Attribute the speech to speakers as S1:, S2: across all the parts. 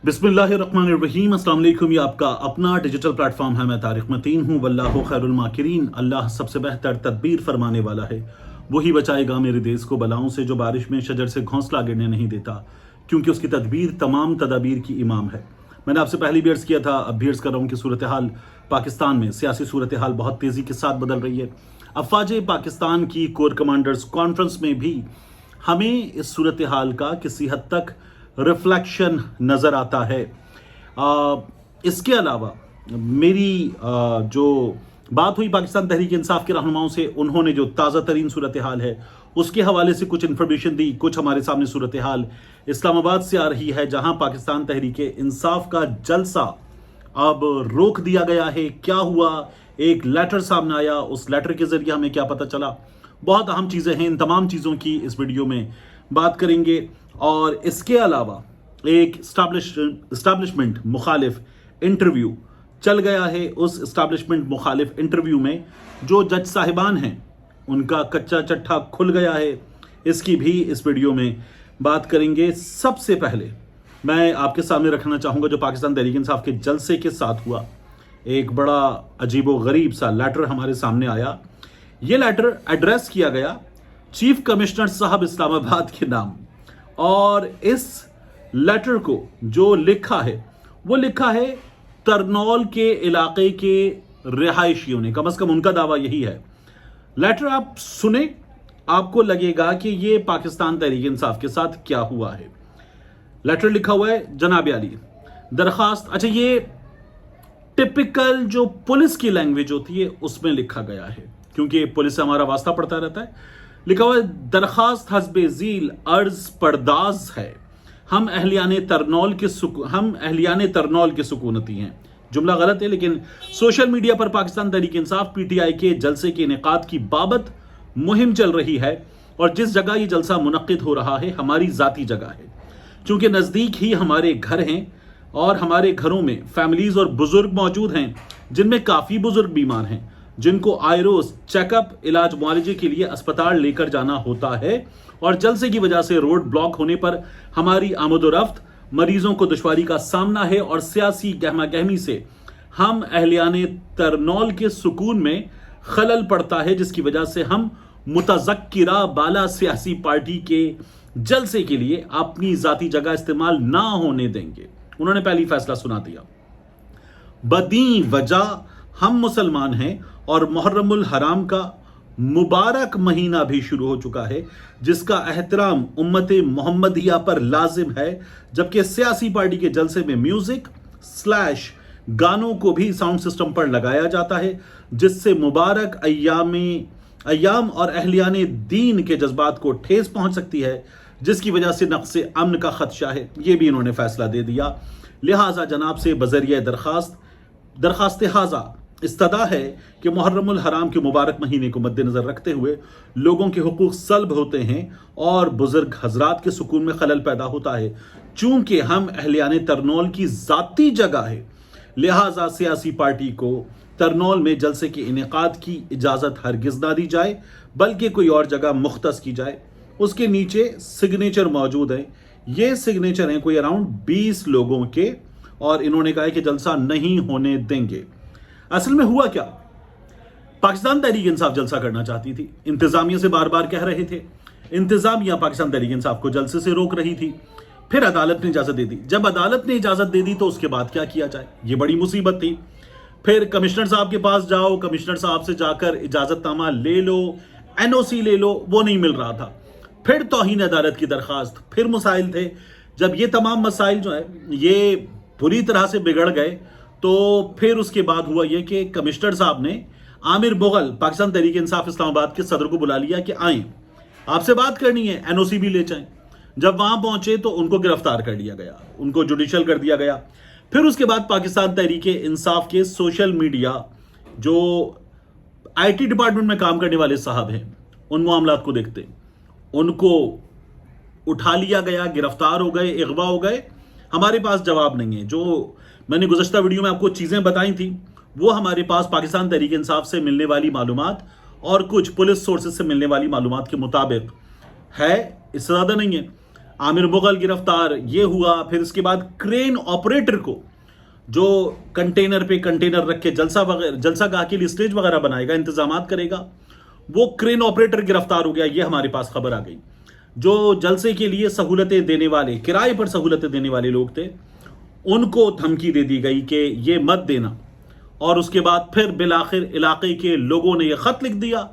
S1: बिस्मिल्लाहिर्रहमानिर्रहीम। अस्सलाम वालेकुम। ये आपका अपना डिजिटल प्लेटफॉर्म है। मैं तारिक मतीन हूँ। वल्लाहु खैरुल माकिरीन। अल्लाह सबसे बेहतर तदबीर फरमाने वाला है। वही बचाएगा मेरे देश को बलाओं से, जो बारिश में शजर से घोंसला गिरने नहीं देता, क्योंकि उसकी तदबीर तमाम तदाबीर की इमाम है। मैंने आपसे पहले भी अर्ज़ किया था, अब भी अर्ज़ कर रहा हूँ कि सूरत हाल पाकिस्तान में, सियासी सूरत हाल बहुत तेज़ी के साथ बदल रही है। अफवाज पाकिस्तान की कोर कमांडर्स कॉन्फ्रेंस में भी हमें इस सूरत हाल का किसी हद तक रिफ्लेक्शन नज़र आता है। इसके अलावा मेरी जो बात हुई पाकिस्तान तहरीक इंसाफ के रहनुमाओं से, उन्होंने जो ताज़ा तरीन सूरत हाल है उसके हवाले से कुछ इन्फॉर्मेशन दी। कुछ हमारे सामने सूरत हाल इस्लामाबाद से आ रही है, जहां पाकिस्तान तहरीक इंसाफ का जलसा अब रोक दिया गया है। क्या हुआ, एक लेटर सामने आया, उस लेटर के जरिए हमें क्या पता चला, बहुत अहम चीज़ें हैं। इन तमाम चीज़ों की इस वीडियो में बात करेंगे। और इसके अलावा एक इस्टेब्लिशमेंट मुखालिफ इंटरव्यू चल गया है। उस इस्टेब्लिशमेंट मुखालिफ इंटरव्यू में जो जज साहिबान हैं उनका कच्चा चट्टा खुल गया है। इसकी भी इस वीडियो में बात करेंगे। सबसे पहले मैं आपके सामने रखना चाहूँगा जो पाकिस्तान तहरीक इंसाफ के जलसे के साथ हुआ, एक बड़ा अजीबो गरीब सा लेटर हमारे सामने आया। ये लेटर एड्रेस किया गया चीफ कमिश्नर साहब इस्लामाबाद के नाम, और इस लेटर को जो लिखा है वो लिखा है तरनौल के इलाके के रिहायशियों ने। कम से कम उनका दावा यही है। लेटर आप सुने, आपको लगेगा कि ये पाकिस्तान तहरीक इंसाफ के साथ क्या हुआ है। लेटर लिखा हुआ है जनाब आली दरखास्त। अच्छा, ये टिपिकल जो पुलिस की लैंग्वेज होती है उसमें लिखा गया है, क्योंकि पुलिस से हमारा वास्ता पड़ता रहता है। लिखा हुआ है दरखास्त हस्बे झील अर्ज परदाज है। हम अहलियाने तरनौल के सुकूनती हैं। जुमला गलत है, लेकिन सोशल मीडिया पर पाकिस्तान तहरीक इंसाफ पीटीआई के जलसे के इनेकाद की बाबत मुहिम चल रही है, और जिस जगह ये जलसा मुनक्किद हो रहा है हमारी जाती जगह है, क्योंकि नज़दीक ही हमारे घर हैं और हमारे घरों में फैमिलीज और बुजुर्ग मौजूद हैं, जिनमें काफ़ी बुजुर्ग बीमार हैं, जिनको आए रोज चेकअप, इलाज, मुआलजे के लिए अस्पताल लेकर जाना होता है। और जलसे की वजह से रोड ब्लॉक होने पर हमारी आमदोरफ्त, मरीजों को दुश्वारी का सामना है, और सियासी गहमा गहमी से हम अहलियाने तरनौल के सुकून में खलल पड़ता है, जिसकी वजह से हम मुतज़क्किरा बाला सियासी पार्टी के जलसे के लिए अपनी जाती जगह इस्तेमाल ना होने देंगे। उन्होंने पहली फैसला सुना दिया। बदी वजह हम मुसलमान हैं और मुहर्रमुल हराम का मुबारक महीना भी शुरू हो चुका है, जिसका एहतराम उम्मत मोहम्मदिया पर लाजिम है, जबकि सियासी पार्टी के जलसे में म्यूजिक स्लैश गानों को भी साउंड सिस्टम पर लगाया जाता है, जिससे मुबारक अय्याम और अहलियाने दीन के जज्बात को ठेस पहुंच सकती है, जिसकी वजह से नक्से अमन का खदशा है। ये भी इन्होंने फैसला दे दिया। लिहाजा जनाब से बजरिया दरखास्त हाजा इस्तदा है कि मुहर्रमुल हराम के मुबारक महीने को मद्देनजर रखते हुए लोगों के हुकूक सल्ब होते हैं और बुजुर्ग हजरात के सुकून में खलल पैदा होता है। चूंकि हम अहलियाने तरनौल की जाती जगह है, लिहाजा सियासी पार्टी को तरनौल में जलसे के इनेकाद की इजाज़त हरगिज़ ना दी जाए, बल्कि कोई और जगह मुख्तस की जाए। उसके नीचे सिग्नेचर मौजूद हैं। ये सिग्नेचर हैं कोई अराउंड 20 लोगों के, और इन्होंने कहा है कि जलसा नहीं होने देंगे। असल में हुआ क्या, पाकिस्तान तहरीक इंसाफ जलसा करना चाहती थी, इंतजामिया से बार बार कह रहे थे, इंतजामिया पाकिस्तान तहरीक इंसाफ को जलसे से रोक रही थी। फिर अदालत ने इजाजत दे दी। जब अदालत ने इजाजत दे दी तो उसके बाद क्या किया जाए, ये बड़ी मुसीबत थी। फिर कमिश्नर साहब के पास जाओ, कमिश्नर साहब से जाकर इजाजतनामा ले लो, एनओसी ले लो, वो नहीं मिल रहा था। फिर तौहीन अदालत की दरखास्त, फिर मसाइल थे। जब ये तमाम मसाइल जो है ये बुरी तरह से बिगड़ गए, तो फिर उसके बाद हुआ ये कि कमिश्नर साहब ने आमिर मुगल पाकिस्तान तहरीक इंसाफ इस्लामाबाद के सदर को बुला लिया कि आएं, आपसे बात करनी है, एनओसी भी ले जाएं। जब वहां पहुंचे तो उनको गिरफ्तार कर लिया गया, उनको जुडिशल कर दिया गया। फिर उसके बाद पाकिस्तान तहरीक इंसाफ के सोशल मीडिया जो आईटी डिपार्टमेंट में काम करने वाले साहब हैं, उन मामलात को देखते उनको उठा लिया गया, गिरफ्तार हो गए, अगवा हो गए। हमारे पास जवाब नहीं है। जो मैंने गुज़श्ता वीडियो में आपको चीज़ें बताई थी, वो हमारे पास पाकिस्तान तहरीक इंसाफ से मिलने वाली मालूमात और कुछ पुलिस सोर्सेज से मिलने वाली मालूमात के मुताबिक है, इससे ज़्यादा नहीं है। आमिर मुगल गिरफ्तार, ये हुआ। फिर इसके बाद क्रेन ऑपरेटर को, जो कंटेनर पे कंटेनर रख के जलसा गाह के लिए स्टेज वगैरह बनाएगा, इंतजामात करेगा, वो क्रेन ऑपरेटर गिरफ्तार हो गया। ये हमारे पास खबर आ गई। जो जलसे के लिए सहूलतें देने वाले, किराए पर सहूलतें देने वाले लोग थे, उनको धमकी दे दी गई कि ये मत देना। और उसके बाद फिर बिलाखिर इलाके के लोगों ने यह खत लिख दिया।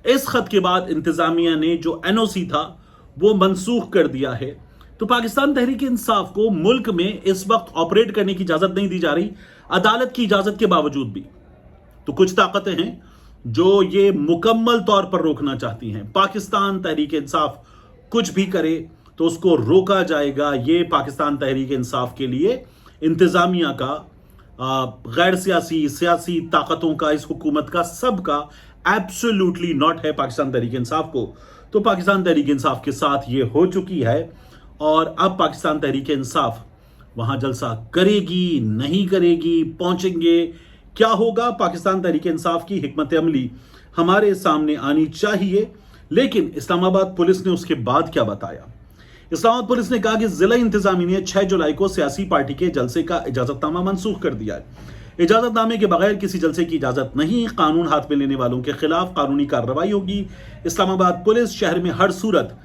S1: इस खत के बाद इंतजामिया ने जो एनओसी था वो मनसूख कर दिया है। तो पाकिस्तान तहरीक इंसाफ को मुल्क में इस वक्त ऑपरेट करने की इजाजत नहीं दी जा रही, अदालत की इजाजत के बावजूद भी। तो कुछ ताकतें हैं जो ये मुकम्मल तौर पर रोकना चाहती हैं। पाकिस्तान तहरीक इंसाफ कुछ भी करे तो उसको रोका जाएगा। ये पाकिस्तान तहरीक इंसाफ के लिए इंतजामिया का, गैर सियासी ताकतों का, इस हुकूमत का, सबका एब्सोल्युटली नॉट है पाकिस्तान तहरीक इंसाफ को। तो पाकिस्तान तहरीक इंसाफ के साथ ये हो चुकी है और अब पाकिस्तान तहरीक इंसाफ वहां जलसा करेगी, नहीं करेगी, पहुंचेंगे, क्या होगा? पाकिस्तान तहरीक इंसाफ की हिकमत अमली हमारे सामने आनी चाहिए। लेकिन इस्लामाबाद पुलिस ने उसके बाद क्या बताया? इस्लामाबाद पुलिस ने कहा कि जिला इंतजामिया ने 6 जुलाई को सियासी पार्टी के जलसे का इजाजतनामा मनसूख कर दिया है। इजाजतनामे के बगैर किसी जलसे की इजाजत नहीं, कानून हाथ में लेने वालों के खिलाफ कानूनी कार्रवाई होगी। इस्लामाबाद पुलिस शहर में हर सूरत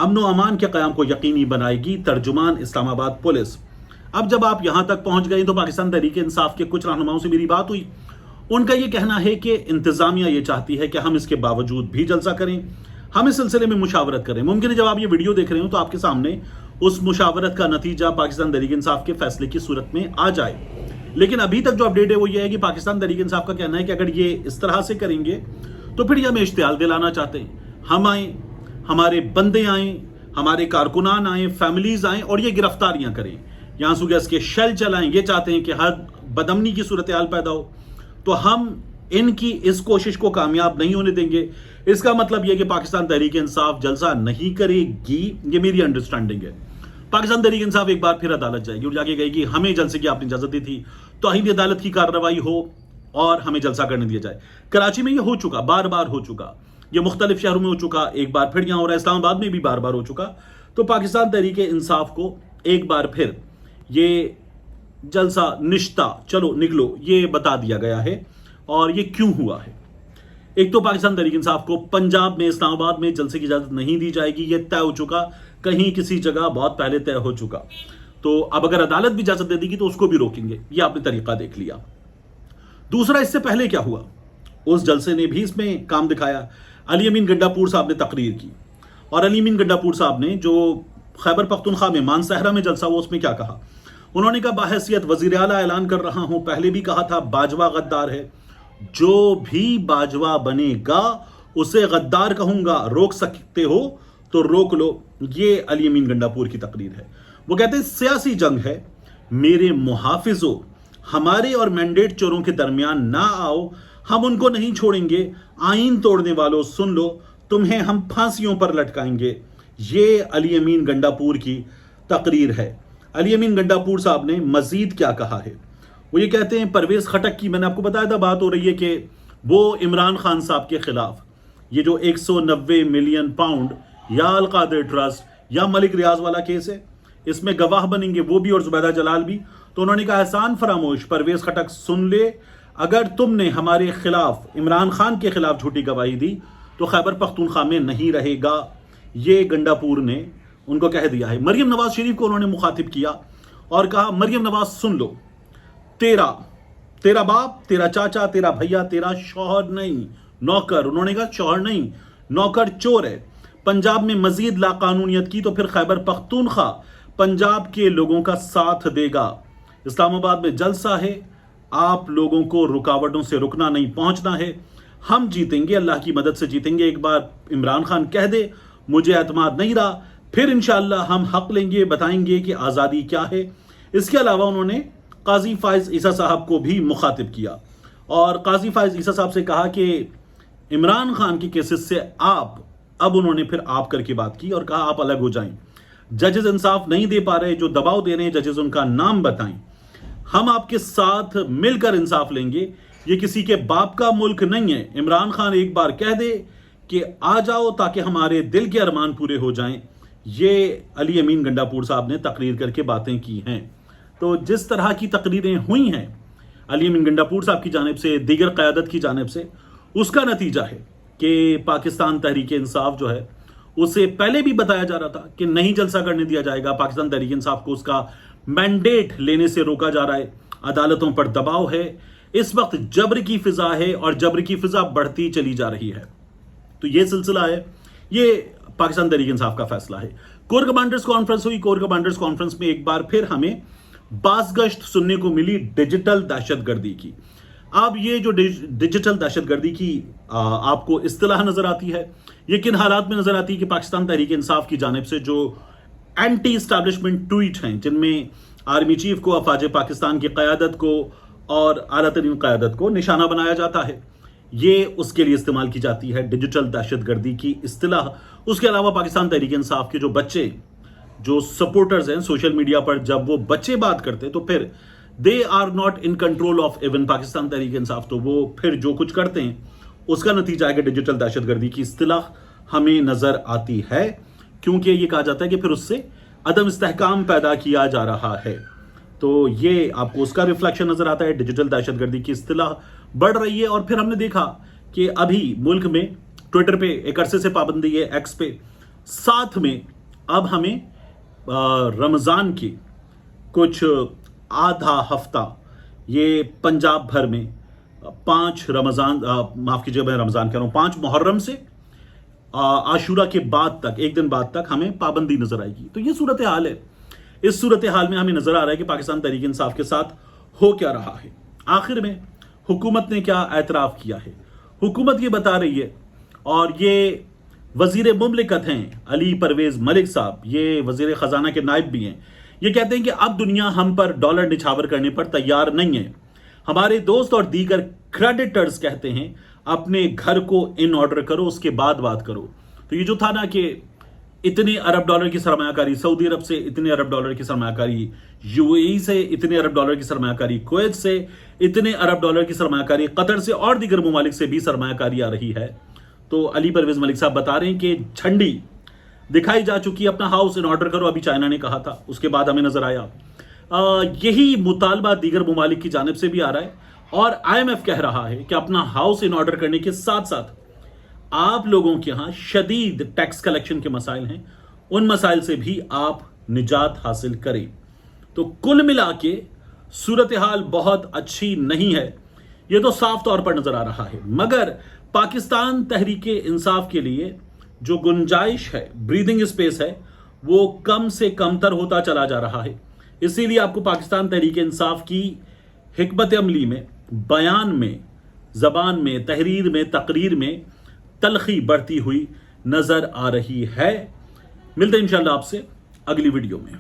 S1: अमन व अमान के क़याम को यकीनी बनाएगी। तर्जुमान इस्लामाबाद पुलिस। अब जब आप यहां तक पहुंच गए तो पाकिस्तान तहरीक इंसाफ के कुछ रहनुमाओं से मेरी बात हुई। उनका यह कहना है कि इंतजामिया ये चाहती है कि हम इसके बावजूद भी जलसा करें, हम इस सिलसिले में मुशावरत करें। मुमकिन है जब आप ये वीडियो देख रहे हो तो आपके सामने उस मुशावरत का नतीजा पाकिस्तान तहरीक इंसाफ के फैसले की सूरत में आ जाए। लेकिन अभी तक जो अपडेट है वो ये है कि पाकिस्तान तहरीक इंसाफ का कहना है कि अगर ये इस तरह से करेंगे तो फिर ये हमें इश्तियाल दिलाना चाहते हैं। हम आए, हमारे बंदे आए, हमारे कारकुनान आए, फैमिलीज आए और ये गिरफ्तारियां करें, यहाँ से गैस के शेल चलाएं। ये चाहते हैं कि हर बदमनी की सूरत हाल पैदा हो। तो हम इनकी इस कोशिश को कामयाब नहीं होने देंगे। इसका मतलब यह कि पाकिस्तान तहरीक इंसाफ जलसा नहीं करेगी, ये मेरी अंडरस्टैंडिंग है। पाकिस्तान तहरीक इंसाफ एक बार फिर अदालत जाएगी और जाके कहेगी हमें जलसे की आपने इजाजत दी थी, तो अहिंद अदालत की कार्रवाई हो और हमें जलसा करने दिया जाए। कराची में ये हो चुका, बार बार हो चुका, ये मुख्तलिफ शहरों में हो चुका, एक बार फिर यहाँ हो रहा है, इस्लामाबाद में भी बार बार हो चुका। तो पाकिस्तान तहरीक इंसाफ को एक बार फिर ये जलसा निश्ता, चलो निकलो, ये बता दिया गया है। और ये क्यों हुआ है? एक तो पाकिस्तान तहरीक इंसाफ को पंजाब में, इस्लामाबाद में जलसे की इजाजत नहीं दी जाएगी, ये तय हो चुका, कहीं किसी जगह बहुत पहले तय हो चुका। तो अब अगर अदालत भी इजाजत दे देगी तो उसको भी रोकेंगे। ये आपने तरीका देख लिया। दूसरा, इससे पहले क्या हुआ? उस जलसे ने भी इसमें काम दिखाया। अली अमीन गंडापुर साहब ने तकरीर की और अली अमीन गंडापुर साहब ने जो खैबर पख्तूनख्वा में मानसहरा में जलसा हुआ उसमें क्या कहा? उन्होंने कहा बाहैसियत वज़ीर आला ऐलान कर रहा हूं, पहले भी कहा था बाजवा गद्दार है, जो भी बाजवा बनेगा उसे गद्दार कहूंगा, रोक सकते हो तो रोक लो। ये अली अमीन गंडापुर की तकरीर है। वो कहते हैं सियासी जंग है, मेरे मुहाफिजों, हमारे और मैंडेट चोरों के दरमियान ना आओ, हम उनको नहीं छोड़ेंगे। आईन तोड़ने वालों सुन लो, तुम्हें हम फांसियों पर लटकाएंगे। ये अली अमीन गंडापुर की तकरीर है। अली अमीन गंडापुर साहब ने मजीद क्या कहा है? वो ये कहते हैं परवेज खटक की, मैंने आपको बताया था, बात हो रही है कि वो इमरान खान साहब के खिलाफ ये जो 190 मिलियन पाउंड या अलकादिर ट्रस्ट या मलिक रियाज वाला केस है, इसमें गवाह बनेंगे वो भी और जुबैदा जलाल भी। तो उन्होंने कहा एहसान फरामोश, परवेज खटक सुन ले, अगर तुमने हमारे खिलाफ, इमरान खान के खिलाफ झूठी गवाही दी तो खैबर पख्तूनख्वा में नहीं रहेगा। ये गंडापुर ने उनको कह दिया है। मरियम नवाज शरीफ को उन्होंने मुखातिब किया और कहा मरियम नवाज सुन लो, तेरा बाप, तेरा चाचा, तेरा भैया, तेरा शौहर नहीं नौकर, उन्होंने कहा शौहर नहीं नौकर, चोर है। पंजाब में मजीद लाकानूनियत की तो फिर खैबर पख्तूनख्वा पंजाब के लोगों का साथ देगा। इस्लामाबाद में जलसा है, आप लोगों को रुकावटों से रुकना नहीं, पहुंचना है। हम जीतेंगे, अल्लाह की मदद से जीतेंगे। एक बार इमरान खान कह दे मुझे एतमाद नहीं रहा, फिर इंशाअल्लाह हम हक लेंगे, बताएंगे कि आज़ादी क्या है। इसके अलावा उन्होंने काजी फाइज ईसा साहब को भी मुखातिब किया और काजी फाइज ईसा साहब से कहा कि इमरान खान के केसेस से आप, अब उन्होंने फिर आप करके बात की और कहा आप अलग हो जाएं। जजेस इंसाफ नहीं दे पा रहे, जो दबाव दे रहे हैं जजेस, उनका नाम बताएं, हम आपके साथ मिलकर इंसाफ लेंगे। ये किसी के बाप का मुल्क नहीं है। इमरान खान एक बार कह दे कि आ जाओ ताकि हमारे दिल के अरमान पूरे हो जाएं, ये अली अमीन गंडापुर साहब ने तकरीर करके बातें की हैं। तो जिस तरह की तकरीरें हुई हैं अली अमीन गंडापुर साहब की जानिब से, दीगर क़यादत की जानिब से, उसका नतीजा है कि पाकिस्तान तहरीक इंसाफ जो है उसे पहले भी बताया जा रहा था कि नहीं जलसा करने दिया जाएगा। पाकिस्तान तहरीक इंसाफ को उसका मैंडेट लेने से रोका जा रहा है, अदालतों पर दबाव है, इस वक्त जबर की फिजा है और जबर की फिजा बढ़ती चली जा रही है। तो ये सिलसिला है, ये पाकिस्तान तहरीक इंसाफ का फैसला है। कोर कमांडर्स कॉन्फ्रेंस हुई। कोर कमांडर्स कॉन्फ्रेंस में एक बार फिर हमें बाज़गश्त सुनने को मिली डिजिटल दहशतगर्दी की। अब ये जो डिजिटल दहशतगर्दी की आपको इस्तिलाह नजर आती है, ये किन हालात में नजर आती है कि पाकिस्तान तहरीक इंसाफ की जानिब से जो एंटी इस्टेब्लिशमेंट ट्वीट हैं, जिनमें आर्मी चीफ को, अफवाज पाकिस्तान की क़यादत को और आला तरीन क़यादत को निशाना बनाया जाता है, ये उसके लिए इस्तेमाल की जाती है डिजिटल दहशतगर्दी की इस्तिलाह। उसके अलावा पाकिस्तान तहरीक इंसाफ के जो बच्चे, जो सपोर्टर्स हैं सोशल मीडिया पर, जब वो बच्चे बात करते तो फिर they are not in control of even Pakistan Tehreek Insaf, तो वो फिर जो कुछ करते हैं उसका नतीजा है कि डिजिटल दहशतगर्दी की इस्तिलाह हमें नजर आती है, क्योंकि ये कहा जाता है कि फिर उससे अदम इस्तेहकाम पैदा किया जा रहा है। तो ये आपको उसका रिफ्लेक्शन नजर आता है, डिजिटल दहशतगर्दी की इस्तिलाह बढ़ रही है। और फिर हमने देखा कि अभी मुल्क में ट्विटर पे एक अरसे से पाबंदी है, एक्स पे, साथ में अब हमें रमज़ान की कुछ आधा हफ्ता ये पंजाब भर में 5 रमज़ान, माफ़ कीजिए मैं रमज़ान कह रहा हूँ, 5 मुहर्रम से आशूरा के बाद तक, एक दिन बाद तक हमें पाबंदी नजर आएगी। तो ये सूरत हाल है। इस सूरत हाल में हमें नजर आ रहा है कि पाकिस्तान तहरीक इंसाफ के साथ हो क्या रहा है। आखिर में हुकूमत ने क्या एतराफ़ किया है? हुकूमत ये बता रही है, और ये वज़ीर मुमलिकत हैं अली परवेज़ मलिक साहब, ये वज़ीर ख़जाना के नायब भी हैं, ये कहते हैं कि अब दुनिया हम पर डॉलर निछावर करने पर तैयार नहीं है। हमारे दोस्त और दीगर क्रेडिटर्स कहते हैं अपने घर को इन ऑर्डर करो, उसके बाद बात करो। तो ये जो था ना कि इतने अरब डॉलर की सरमायाकारी सऊदी अरब से, इतने अरब डॉलर की सरमायाकारी यूएई से, इतने अरब डॉलर की सरमायाकारी कुवैत से, इतने अरब डॉलर की सरमायाकारी कतर से और दीगर ममालिक से भी सरमायाकारी आ रही है। तो अली परवेज़ मलिक साहब बता रहे हैं कि झंडी दिखाई जा चुकी है, अपना हाउस इन ऑर्डर करो। अभी चाइना ने कहा था, उसके बाद हमें नजर आया यही मुतालबा दीगर ममालिक की जानिब से भी आ रहा है, और IMF कह रहा है कि अपना हाउस इन ऑर्डर करने के साथ साथ आप लोगों के यहाँ शदीद टैक्स कलेक्शन के मसाइल हैं, उन मसाइल से भी आप निजात हासिल करें। तो कुल मिला के सूरत हाल बहुत अच्छी नहीं है, ये तो साफ तौर पर नजर आ रहा है। मगर पाकिस्तान तहरीक इंसाफ के लिए जो गुंजाइश है, ब्रीदिंग स्पेस है, वो कम से कमतर होता चला जा रहा है। इसीलिए आपको पाकिस्तान तहरीक इंसाफ की हिकमत अमली में, बयान में, जबान में, तहरीर में, तकरीर में तलखी बढ़ती हुई नजर आ रही है। मिलते हैं इंशाअल्लाह आपसे अगली वीडियो में।